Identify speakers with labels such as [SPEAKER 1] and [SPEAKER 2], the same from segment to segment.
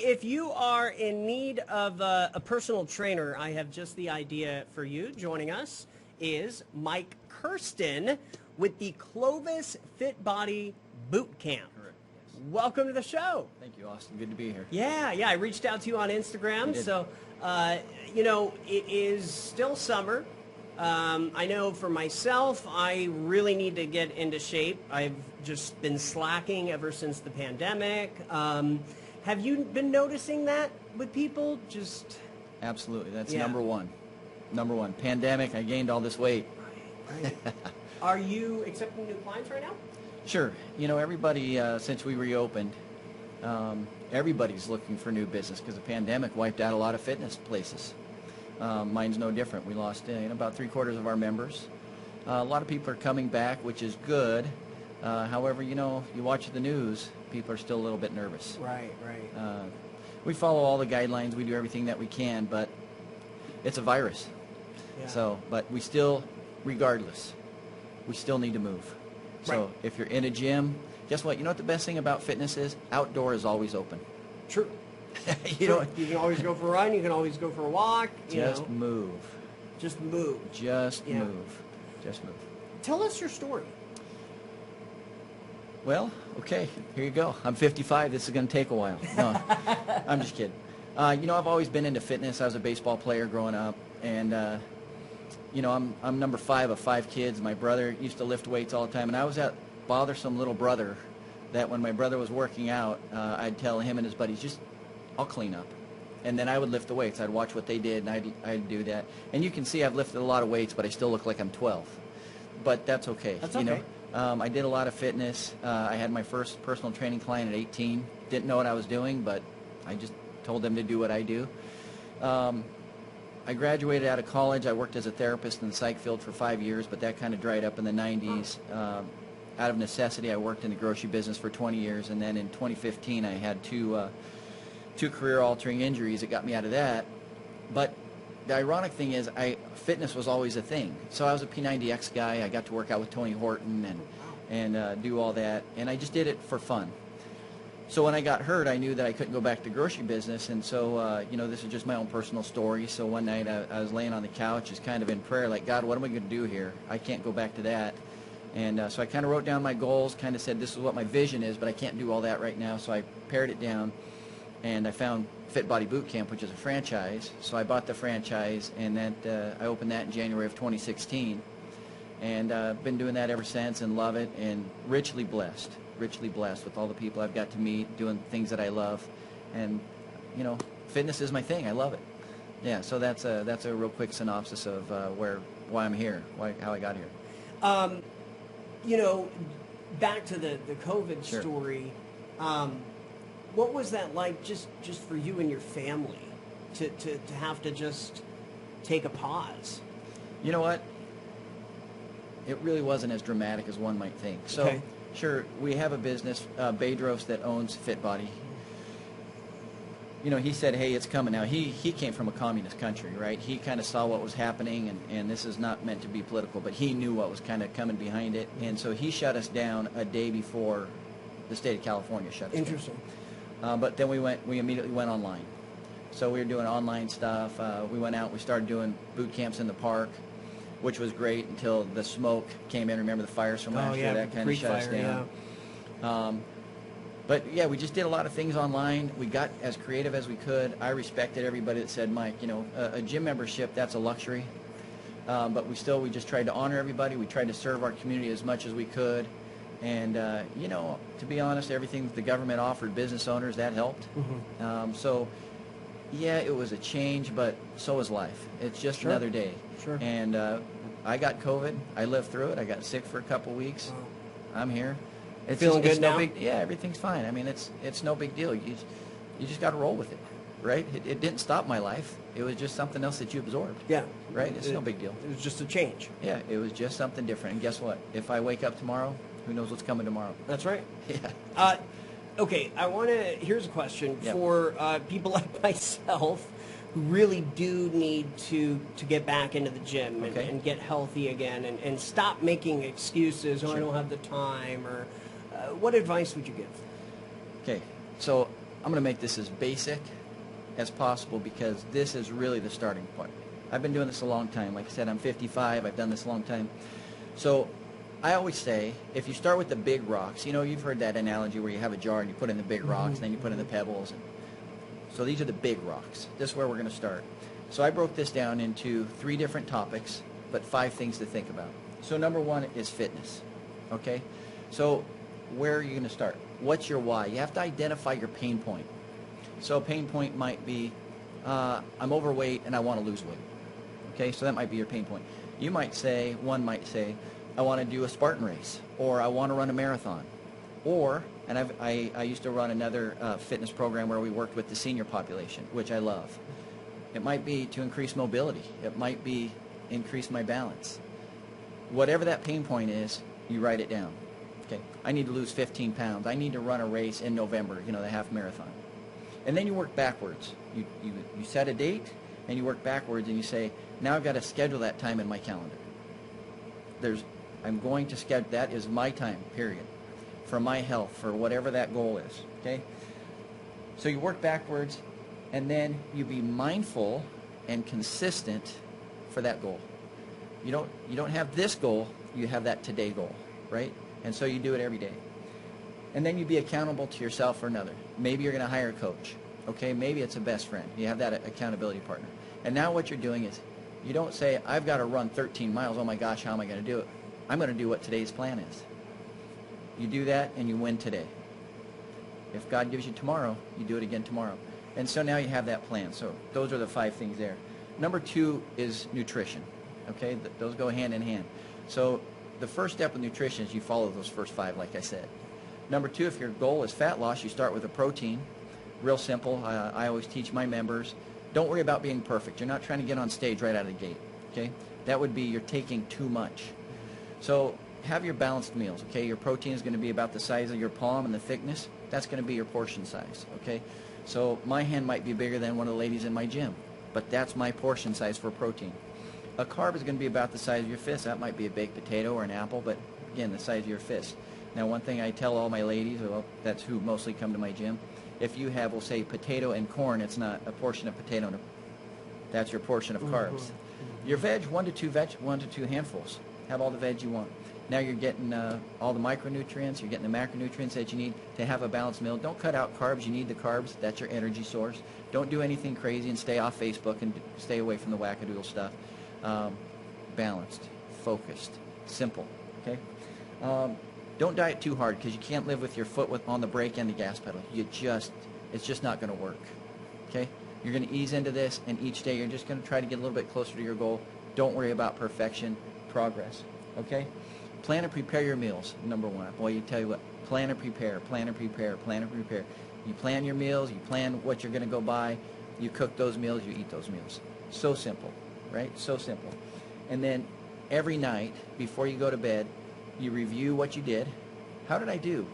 [SPEAKER 1] if you are in need of a personal trainer, I have just the idea for you. Joining us is Mike Kersten with the Clovis Fit Body Boot Camp.
[SPEAKER 2] Correct. Yes.
[SPEAKER 1] Welcome to the show.
[SPEAKER 2] Thank you, Austin. Good to be here.
[SPEAKER 1] Yeah, I reached out to you on Instagram. So, you know, it is still summer. I know for myself, I really need to get into shape. I've just been slacking ever since the pandemic. Have you been noticing that with people? Just
[SPEAKER 2] Absolutely. That's number one. Number one. Pandemic, I gained all this weight.
[SPEAKER 1] Right. Are you accepting new clients right now?
[SPEAKER 2] Sure. You know, everybody, since we reopened, everybody's looking for new business because the pandemic wiped out a lot of fitness places. Mine's no different. We lost about 3/4 of our members. A lot of people are coming back, which is good. However, you know, you watch the news, people are still a little bit nervous.
[SPEAKER 1] Right.
[SPEAKER 2] We follow all the guidelines. We do everything that we can, but it's a virus.
[SPEAKER 1] Yeah.
[SPEAKER 2] So, but we still, regardless, we still need to move. So if you're in a gym, guess what? You know what the best thing about fitness is? Outdoor is always open.
[SPEAKER 1] True.
[SPEAKER 2] You know,
[SPEAKER 1] you can always go for a run. You can always go for a walk.
[SPEAKER 2] Just move.
[SPEAKER 1] Just move.
[SPEAKER 2] Just move. Just move.
[SPEAKER 1] Tell us your story.
[SPEAKER 2] Well, okay, here you go. I'm 55. This is going to take a while. No, I'm just kidding. You know, I've always been into fitness. I was a baseball player growing up, and you know, I'm number 5 of 5 kids. My brother used to lift weights all the time, and I was that bothersome little brother that when my brother was working out, I'd tell him and his buddies, just, I'll clean up. And then I would lift the weights. I'd watch what they did, and I'd do that. And you can see I've lifted a lot of weights, but I still look like I'm 12. But that's okay.
[SPEAKER 1] That's
[SPEAKER 2] you
[SPEAKER 1] okay.
[SPEAKER 2] know? I did a lot of fitness. I had my first personal training client at 18. Didn't know what I was doing, but I just told them to do what I do. I graduated out of college. I worked as a therapist in the psych field for 5 years, but that kind of dried up in the 90s. Out of necessity, I worked in the grocery business for 20 years, and then in 2015, I had two career-altering injuries that got me out of that. But the ironic thing is, fitness was always a thing. So I was a P90X guy. I got to work out with Tony Horton and do all that, and I just did it for fun. So when I got hurt, I knew that I couldn't go back to the grocery business, and so, you know, this is just my own personal story. So one night I was laying on the couch, just kind of in prayer, like, God, what am I going to do here? I can't go back to that. And so I kind of wrote down my goals, kind of said this is what my vision is, but I can't do all that right now. So I pared it down, and I found Fit Body Boot Camp, which is a franchise. So I bought the franchise, and then I opened that in January of 2016. And I've been doing that ever since and love it, and richly blessed with all the people I've got to meet, doing things that I love. And, you know, fitness is my thing. I love it. Yeah, so that's a real quick synopsis of why I'm here, how I got here.
[SPEAKER 1] You know, back to the COVID story, what was that like just for you and your family to have to just take a pause?
[SPEAKER 2] You know what? It really wasn't as dramatic as one might think. So, sure, we have a business, Bedros, that owns Fit Body. You know, he said, hey, it's coming now. He came from a communist country, right? He kind of saw what was happening, and this is not meant to be political, but he knew what was kind of coming behind it. And so he shut us down a day before the state of California shut us down.
[SPEAKER 1] Interesting.
[SPEAKER 2] But then we immediately went online. So we were doing online stuff. We went out, we started doing boot camps in the park, which was great until the smoke came in. Remember the fires from last year? That kind of shut us down. Yeah. But yeah, we just did a lot of things online. We got as creative as we could. I respected everybody that said, Mike, you know, a gym membership, that's a luxury. But we just tried to honor everybody. We tried to serve our community as much as we could. And, you know, to be honest, everything that the government offered business owners, that helped. Mm-hmm. So, yeah, it was a change, but so is life. It's just another day.
[SPEAKER 1] Sure.
[SPEAKER 2] And I got COVID. I lived through it. I got sick for a couple weeks.
[SPEAKER 1] Wow.
[SPEAKER 2] I'm here. It's
[SPEAKER 1] feeling good now?
[SPEAKER 2] Yeah, everything's fine. I mean, it's no big deal. You just got to roll with it, right? It didn't stop my life. It was just something else that you absorbed.
[SPEAKER 1] Yeah.
[SPEAKER 2] Right? It's no big deal.
[SPEAKER 1] It was just a change.
[SPEAKER 2] Yeah, it was just something different. And guess what? If I wake up tomorrow, who knows what's coming tomorrow?
[SPEAKER 1] That's right.
[SPEAKER 2] Yeah.
[SPEAKER 1] Okay, here's a question for people like myself who really do need to get back into the gym and get healthy again and stop making excuses, I don't have the time, or what advice would you give?
[SPEAKER 2] Okay, so I'm going to make this as basic as possible because this is really the starting point. I've been doing this a long time. Like I said, I'm 55. I've done this a long time. So I always say, if you start with the big rocks, you know, you've heard that analogy where you have a jar and you put in the big rocks, and then you put in the pebbles. And so these are the big rocks. This is where we're going to start. So I broke this down into 3 different topics, but 5 things to think about. So number 1 is fitness. Okay? So where are you going to start? What's your why? You have to identify your pain point. So a pain point might be, I'm overweight and I want to lose weight. Okay? So that might be your pain point. You might say, one might say, I want to do a Spartan race, or I want to run a marathon. Or, and I used to run another fitness program where we worked with the senior population, which I love. It might be to increase mobility. It might be increase my balance. Whatever that pain point is, you write it down. Okay, I need to lose 15 pounds. I need to run a race in November, you know, the half marathon. And then you work backwards. You set a date, and you work backwards, and you say, now I've got to schedule that time in my calendar. I'm going to schedule, that is my time, period, for my health, for whatever that goal is, okay? So you work backwards, and then you be mindful and consistent for that goal. You don't have this goal, you have that today goal, right? And so you do it every day. And then you be accountable to yourself or another. Maybe you're going to hire a coach, okay? Maybe it's a best friend. You have that accountability partner. And now what you're doing is, you don't say, I've got to run 13 miles, oh my gosh, how am I going to do it? I'm going to do what today's plan is. You do that and you win today. If God gives you tomorrow, you do it again tomorrow. And so now you have that plan. So those are the 5 things there. Number 2 is nutrition. Okay, those go hand in hand. So the first step with nutrition is you follow those first 5, like I said. Number 2, if your goal is fat loss, you start with a protein. Real simple. I always teach my members, don't worry about being perfect. You're not trying to get on stage right out of the gate. Okay, that would be you're taking too much. So have your balanced meals. Okay, your protein is going to be about the size of your palm and the thickness. That's going to be your portion size. Okay, so my hand might be bigger than one of the ladies in my gym, but that's my portion size for protein. A carb is going to be about the size of your fist. That might be a baked potato or an apple, but again, the size of your fist. Now, one thing I tell all my ladies, well, that's who mostly come to my gym, if you have, we'll say, potato and corn, it's not a portion of potato. That's your portion of carbs. Your veg, 1 to 2 handfuls. Have all the veg you want. Now you're getting all the micronutrients, you're getting the macronutrients that you need to have a balanced meal. Don't cut out carbs. You need the carbs. That's your energy source. Don't do anything crazy and stay off Facebook and stay away from the wackadoodle stuff. Balanced, focused, simple. Okay. Don't diet too hard because you can't live with your foot on the brake and the gas pedal. It's just not going to work. Okay. You're going to ease into this, and each day you're just going to try to get a little bit closer to your goal. Don't worry about perfection. Progress. Okay. Plan and prepare your meals. Number 1. Boy, you tell you what. Plan and prepare. Plan and prepare. Plan and prepare. You plan your meals. You plan what you're going to go buy. You cook those meals. You eat those meals. So simple. Right? So simple. And then every night before you go to bed, you review what you did. How did I do?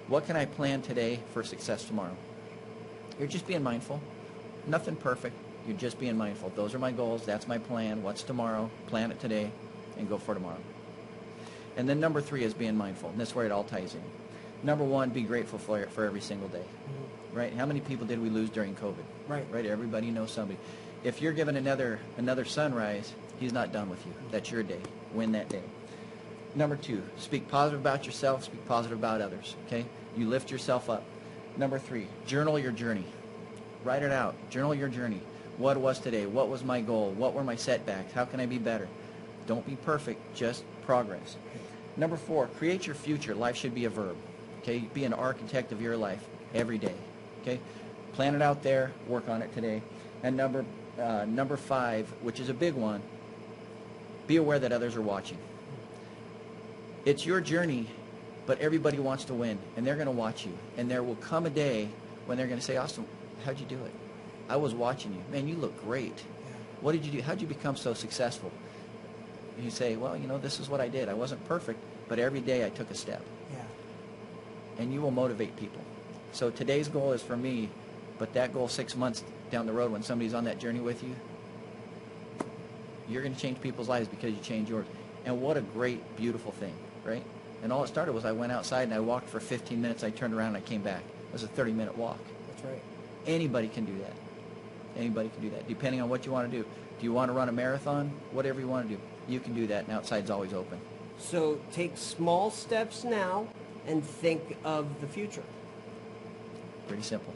[SPEAKER 2] What can I plan today for success tomorrow? You're just being mindful. Nothing perfect. You're just being mindful. Those are my goals. That's my plan. What's tomorrow? Plan it today and go for tomorrow. And then number 3 is being mindful. And that's where it all ties in. Number 1, be grateful for every single day. Right? How many people did we lose during COVID? Right? Everybody knows somebody. If you're given another sunrise, he's not done with you. That's your day. Win that day. Number 2, speak positive about yourself, speak positive about others. Okay? You lift yourself up. Number 3, journal your journey. Write it out. Journal your journey. What was today? What was my goal? What were my setbacks? How can I be better? Don't be perfect, just progress. Number 4, create your future. Life should be a verb. Okay? Be an architect of your life every day. Okay? Plan it out there, work on it today. And number 5, which is a big one, be aware that others are watching. It's your journey, but everybody wants to win, and they're going to watch you. And there will come a day when they're going to say, Austin, how'd you do it? I was watching you. Man, you look great. What did you do? How'd you become so successful? You say, well, you know, this is what I did. I wasn't perfect, but every day I took a step. And you will motivate people. So today's goal is for me, but that goal 6 months down the road when somebody's on that journey with you, you're going to change people's lives because you change yours. And what a great, beautiful thing, right? And all it started was I went outside and I walked for 15 minutes. I turned around and I came back. It was a 30-minute walk.
[SPEAKER 1] That's right.
[SPEAKER 2] Anybody can do that. Anybody can do that, depending on what you want to do. Do you want to run a marathon? Whatever you want to do, you can do that, and outside's always open.
[SPEAKER 1] So take small steps now and think of the future.
[SPEAKER 2] Pretty simple.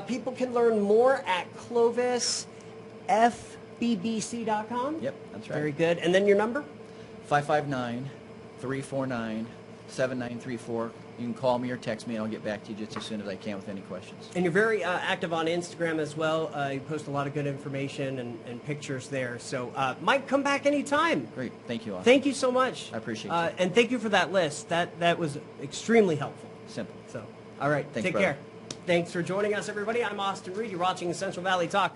[SPEAKER 1] People can learn more at clovisfbbc.com.
[SPEAKER 2] Yep, that's right.
[SPEAKER 1] Very good. And then your number?
[SPEAKER 2] 559-349-7934. You can call me or text me, and I'll get back to you just as soon as I can with any questions.
[SPEAKER 1] And you're very active on Instagram as well. You post a lot of good information and pictures there. So, Mike, come back anytime.
[SPEAKER 2] Great. Thank you, Austin.
[SPEAKER 1] Thank you so much.
[SPEAKER 2] I appreciate you.
[SPEAKER 1] And thank you for that list. That was extremely helpful.
[SPEAKER 2] Simple.
[SPEAKER 1] So, all right.
[SPEAKER 2] Thanks,
[SPEAKER 1] Take
[SPEAKER 2] brother.
[SPEAKER 1] care. Thanks for joining us, everybody. I'm Austin Reed. You're watching Central Valley Talk.